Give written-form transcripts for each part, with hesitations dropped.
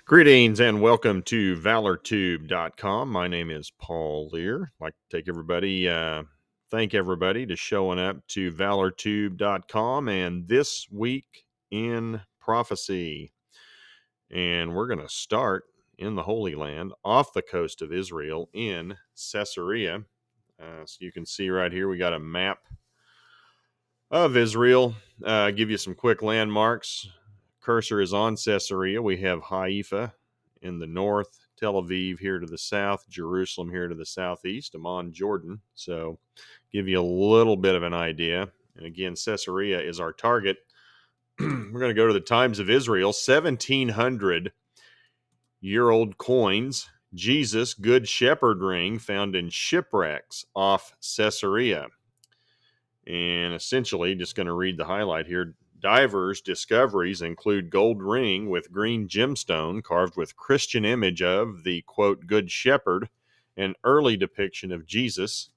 Greetings and welcome to valortube.com. My name is Paul Lear. I'd like to thank everybody to showing up to valortube.com and this week in prophecy. And we're going to start in the Holy Land off the coast of Israel in Caesarea. So you can see right here, we got a map of Israel. Give you some quick landmarks. Cursor is on Caesarea. We have Haifa in the north, Tel Aviv here to the south, Jerusalem here to the southeast, Amman, Jordan. So give you a little bit of an idea. And again, Caesarea is our target. We're going to go to the Times of Israel, 1,700-year-old coins. Jesus, Good Shepherd ring found in shipwrecks off Caesarea. And essentially, just going to read the highlight here. Divers' discoveries include gold ring with green gemstone carved with Christian image of the, quote, Good Shepherd, an early depiction of Jesus,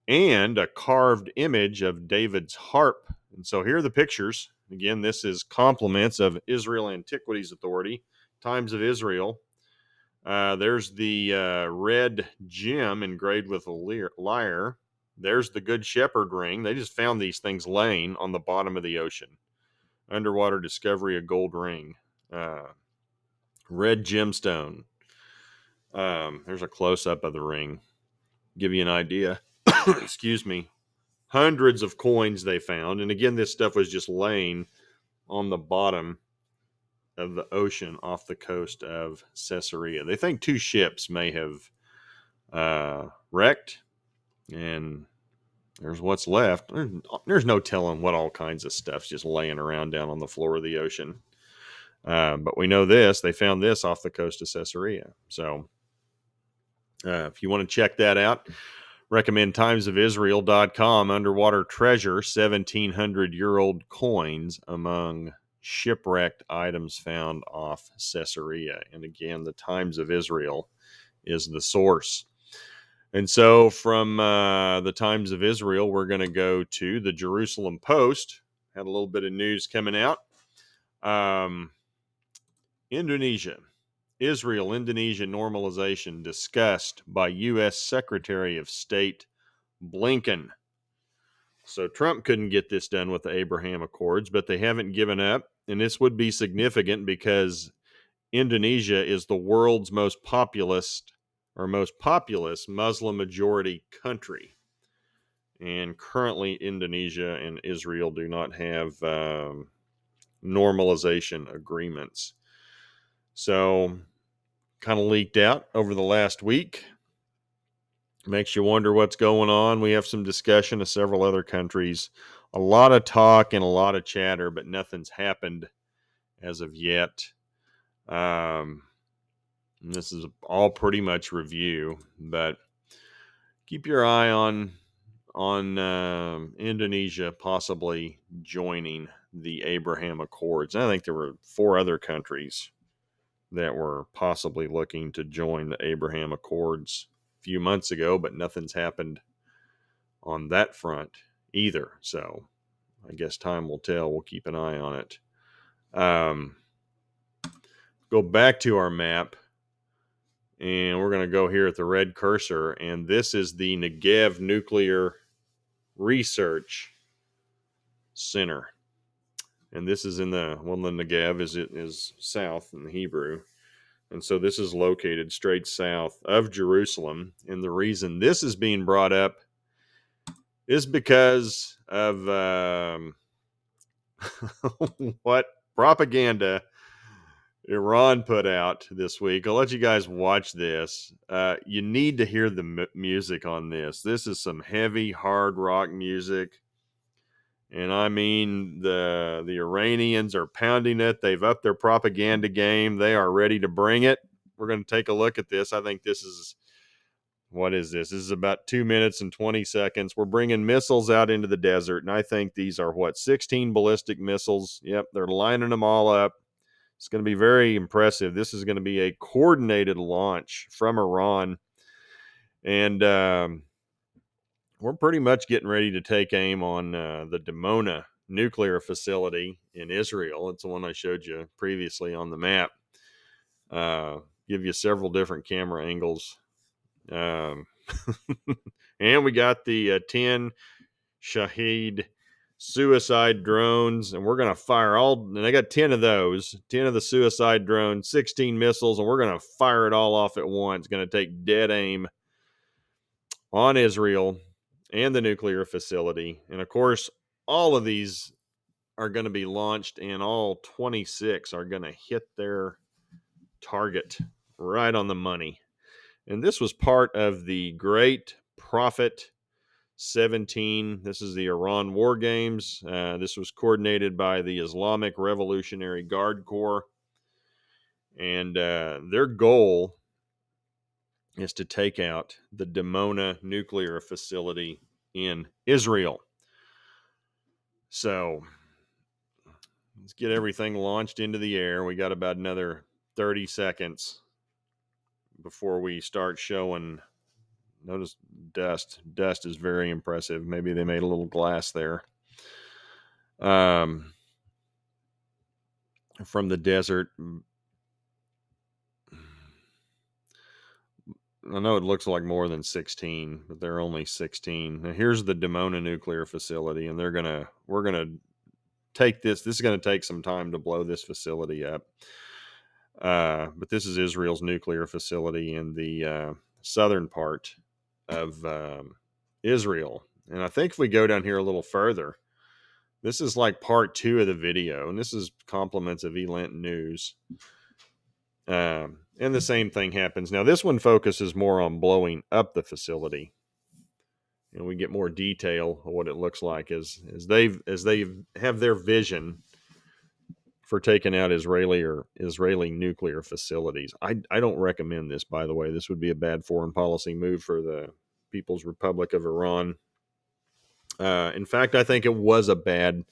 and a carved image of David's harp. And so here are the pictures. Again, this is compliments of Israel Antiquities Authority, Times of Israel. There's the red gem engraved with a lyre. There's the Good Shepherd ring. They just found these things laying on the bottom of the ocean. Underwater discovery of gold ring. Red gemstone. There's a close-up of the ring. Give you an idea. Excuse me. Hundreds of coins they found. And again, this stuff was just laying on the bottom of the ocean off the coast of Caesarea. They think two ships may have wrecked. And there's what's left. There's no telling what all kinds of stuff's just laying around down on the floor of the ocean. But we know this. They found this off the coast of Caesarea. So if you want to check that out, recommend timesofisrael.com. Underwater treasure, 1,700-year-old coins among shipwrecked items found off Caesarea. And again, the Times of Israel is the source. And so from the Times of Israel, we're going to go to the Jerusalem Post. Had a little bit of news coming out. Indonesia. Israel-Indonesia normalization discussed by U.S. Secretary of State Blinken. So Trump couldn't get this done with the Abraham Accords, but they haven't given up. And this would be significant because Indonesia is the world's most populous Muslim majority country. And currently Indonesia and Israel do not have normalization agreements. So kind of leaked out over the last week. Makes you wonder what's going on. We have some discussion of several other countries. A lot of talk and a lot of chatter, but nothing's happened as of yet. This is all pretty much review, but keep your eye on Indonesia possibly joining the Abraham Accords. And I think there were 4 other countries that were possibly looking to join the Abraham Accords a few months ago, but nothing's happened on that front either. So I guess time will tell. We'll keep an eye on it. Go back to our map. And we're going to go here at the red cursor. And this is the Negev Nuclear Research Center. And this is in the Negev is south in the Hebrew. And so this is located straight south of Jerusalem. And the reason this is being brought up is because of what propaganda Iran put out this week. I'll let you guys watch this. You need to hear the music on this. This is some heavy, hard rock music. And I mean, the Iranians are pounding it. They've upped their propaganda game. They are ready to bring it. We're going to take a look at this. I think this is, what is this? This is about 2 minutes and 20 seconds. We're bringing missiles out into the desert. And I think these are 16 ballistic missiles. Yep, they're lining them all up. It's going to be very impressive. This is going to be a coordinated launch from Iran. And we're pretty much getting ready to take aim on the Dimona nuclear facility in Israel. It's the one I showed you previously on the map. Give you several different camera angles. Um, and we got the 10 Shahed suicide drones, and we're going to fire and I got 10 of those, 10 of the suicide drones, 16 missiles, and we're going to fire it all off at once. Going to take dead aim on Israel and the nuclear facility. And of course, all of these are going to be launched, and all 26 are going to hit their target right on the money. And this was part of the Great Prophet 17. This is the Iran War Games. This was coordinated by the Islamic Revolutionary Guard Corps. And their goal is to take out the Dimona nuclear facility in Israel. So let's get everything launched into the air. We got about another 30 seconds before we start showing. Notice dust. Dust is very impressive. Maybe they made a little glass there. From the desert. I know it looks like more than 16, but they're only 16. Now here's the Dimona nuclear facility, and we're gonna take this. This is gonna take some time to blow this facility up. But this is Israel's nuclear facility in the southern part of Israel. And I think if we go down here a little further, this is like part 2 of the video, and this is compliments of Elent News. And the same thing happens. Now, this one focuses more on blowing up the facility, and we get more detail of what it looks like as they have their vision for taking out Israeli nuclear facilities. I don't recommend this, by the way. This would be a bad foreign policy move for the People's Republic of Iran. In fact, I think it was a bad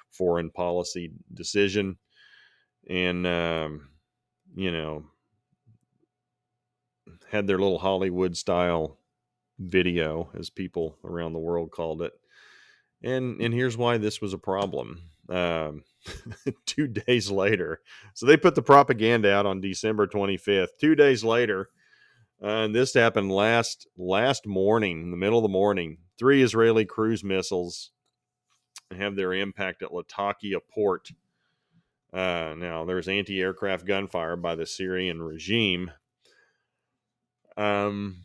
foreign policy decision, and had their little Hollywood style video, as people around the world called it. And here's why this was a problem. 2 days later, so they put the propaganda out on December 25th. 2 days later, and this happened last morning, in the middle of the morning. 3 Israeli cruise missiles have their impact at Latakia Port. Now, there's anti-aircraft gunfire by the Syrian regime. And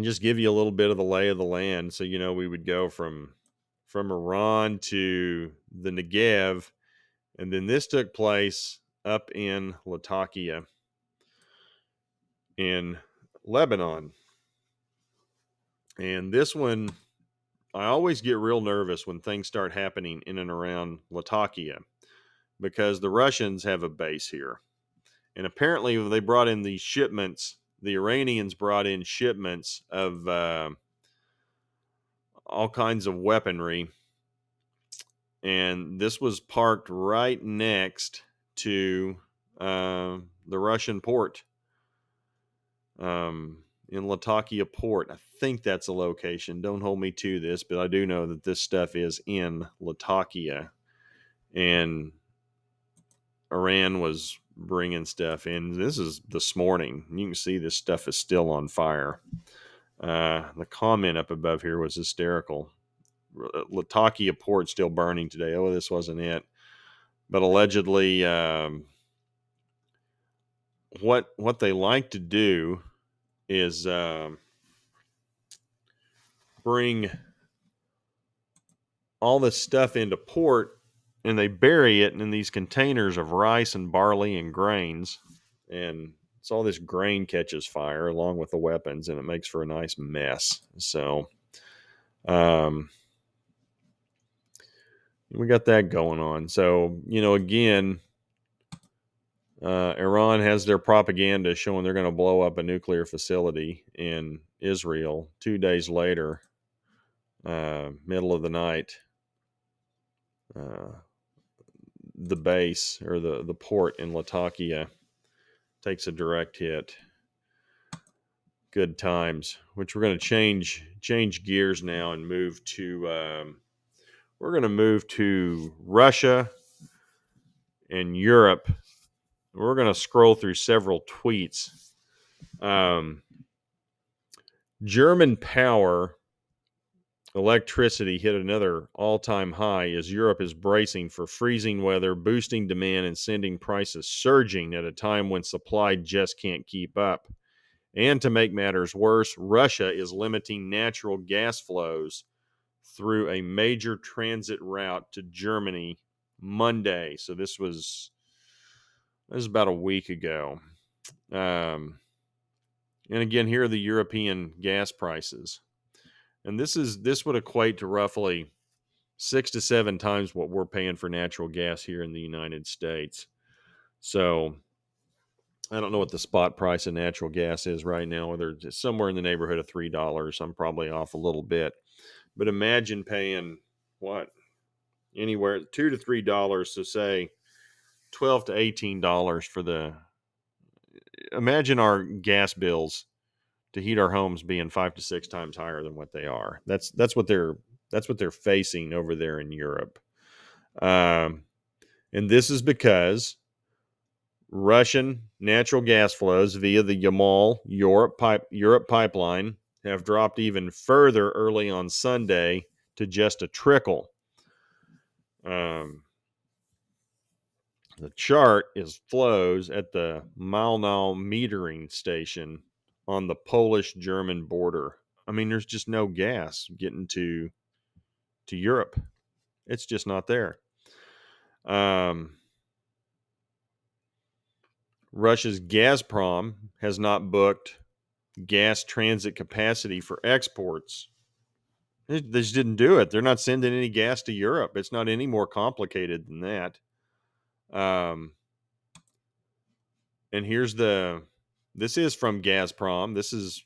just give you a little bit of the lay of the land. So, we would go from Iran to the Negev, and then this took place up in Latakia in Lebanon. And this one, I always get real nervous when things start happening in and around Latakia, because the Russians have a base here. And apparently they brought in these shipments. The Iranians brought in shipments of all kinds of weaponry. And this was parked right next to the Russian port in Latakia Port. I think that's a location. Don't hold me to this, but I do know that this stuff is in Latakia. And Iran was bringing stuff in. This is this morning. You can see this stuff is still on fire. The comment up above here was hysterical. Latakia Port still burning today. Oh, this wasn't it. But allegedly, what they like to do is bring all this stuff into port, and they bury it in these containers of rice and barley and grains, and so all this grain catches fire along with the weapons, and it makes for a nice mess. So we got that going on. So, again, Iran has their propaganda showing they're going to blow up a nuclear facility in Israel. 2 days later, middle of the night, the base, or the port in Latakia, takes a direct hit. Good times. Which we're going to change gears now and move to we're going to move to Russia and Europe We're going to scroll through several tweets. German power electricity hit another all-time high as Europe is bracing for freezing weather, boosting demand and sending prices surging at a time when supply just can't keep up. And to make matters worse, Russia is limiting natural gas flows through a major transit route to Germany Monday. So this was about a week ago. And again, here are the European gas prices. And this would equate to roughly 6 to 7 times what we're paying for natural gas here in the United States. So I don't know what the spot price of natural gas is right now, whether it's somewhere in the neighborhood of $3. I'm probably off a little bit. But imagine paying what? Anywhere $2 to $3, so say $12 to $18 for the. Imagine our gas bills to heat our homes being 5 to 6 times higher than what they are. That's what they're facing over there in Europe. And this is because Russian natural gas flows via the Yamal Europe pipeline have dropped even further early on Sunday to just a trickle. The chart is flows at the Malnow metering station on the Polish-German border. I mean, there's just no gas getting to Europe. It's just not there. Russia's Gazprom has not booked gas transit capacity for exports. They just didn't do it. They're not sending any gas to Europe. It's not any more complicated than that. And this is from Gazprom. This is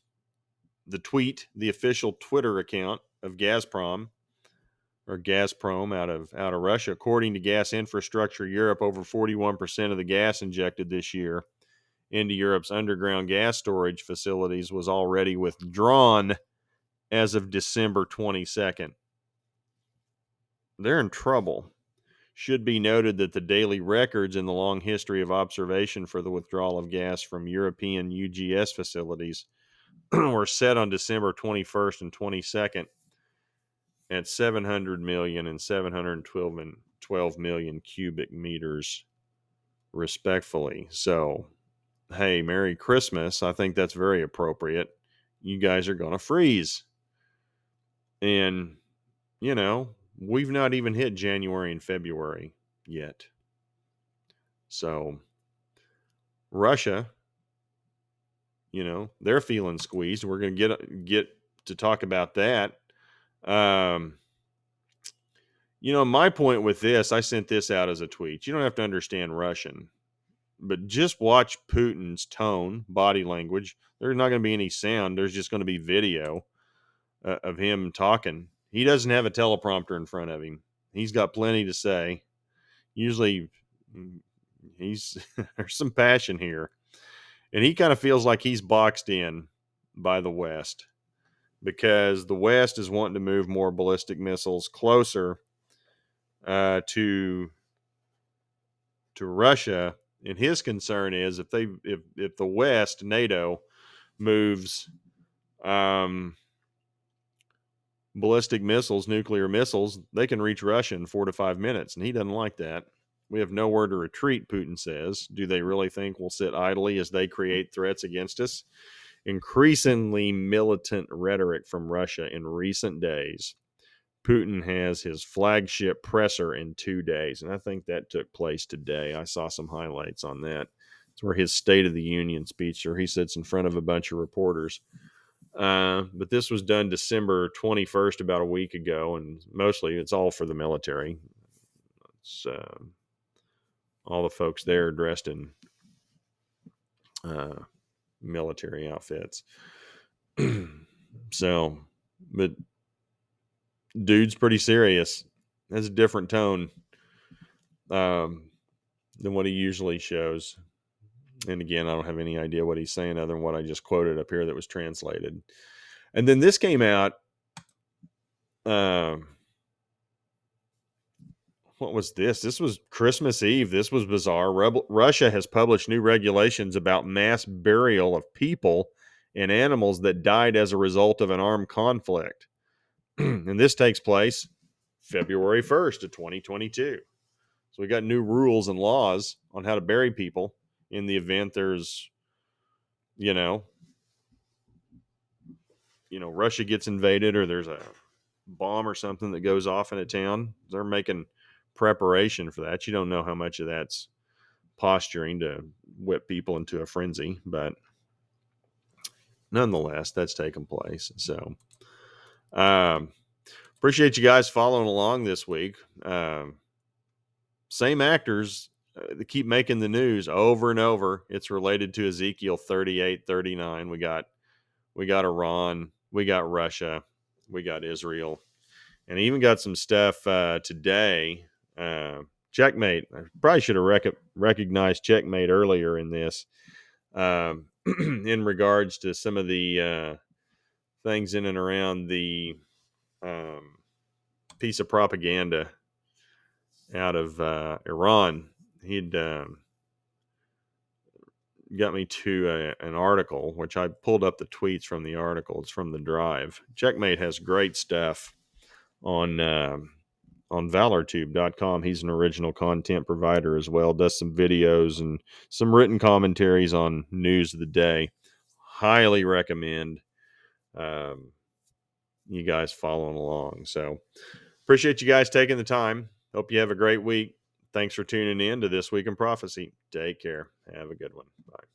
the tweet, the official Twitter account of Gazprom or Gazprom out of Russia. According to Gas Infrastructure Europe, over 41% of the gas injected this year into Europe's underground gas storage facilities was already withdrawn as of December 22nd. They're in trouble. Should be noted that the daily records in the long history of observation for the withdrawal of gas from European UGS facilities were set on December 21st and 22nd at 700 million and 712 million cubic meters, respectfully. So, hey, Merry Christmas. I think that's very appropriate. You guys are going to freeze. And, we've not even hit January and February yet. So, Russia, they're feeling squeezed. We're going to get to talk about that. My point with this, I sent this out as a tweet. You don't have to understand Russian, but just watch Putin's tone, body language. There's not going to be any sound. There's just going to be video of him talking. He doesn't have a teleprompter in front of him. He's got plenty to say. Usually there's some passion here. And he kind of feels like he's boxed in by the West because the West is wanting to move more ballistic missiles closer to Russia. And his concern is if the West, NATO, moves ballistic missiles, nuclear missiles, they can reach Russia in 4 to 5 minutes. And he doesn't like that. We have nowhere to retreat, Putin says. Do they really think we'll sit idly as they create threats against us? Increasingly militant rhetoric from Russia in recent days. Putin has his flagship presser in 2 days, and I think that took place today. I saw some highlights on that. It's where his State of the Union speech, where he sits in front of a bunch of reporters. But this was done December 21st, about a week ago, and mostly it's all for the military. It's all the folks there dressed in military outfits. So, but dude's pretty serious. Has a different tone than what he usually shows. And again, I don't have any idea what he's saying other than what I just quoted up here that was translated. And then this came out. What was this? This was Christmas Eve. This was bizarre. Russia has published new regulations about mass burial of people and animals that died as a result of an armed conflict. And this takes place February 1st of 2022. So we got new rules and laws on how to bury people in the event there's, you know, Russia gets invaded or there's a bomb or something that goes off in a town. They're making preparation for that. You don't know how much of that's posturing to whip people into a frenzy, but nonetheless, that's taken place. So, um, appreciate you guys following along this week. Same actors that keep making the news over and over. It's related to Ezekiel 38:39. We got Iran, we got Russia, we got Israel, and even got some stuff today. Checkmate. I probably should have recognized Checkmate earlier in this, in regards to some of the things in and around the piece of propaganda out of Iran. He'd got me to an article, which I pulled up the tweets from the article. It's from the Drive. Checkmate has great stuff on valortube.com. He's an original content provider as well, does some videos and some written commentaries on news of the day. Highly recommend you guys following along. So appreciate you guys taking the time. Hope you have a great week. Thanks for tuning in to This Week in Prophecy. Take care. Have a good one. Bye.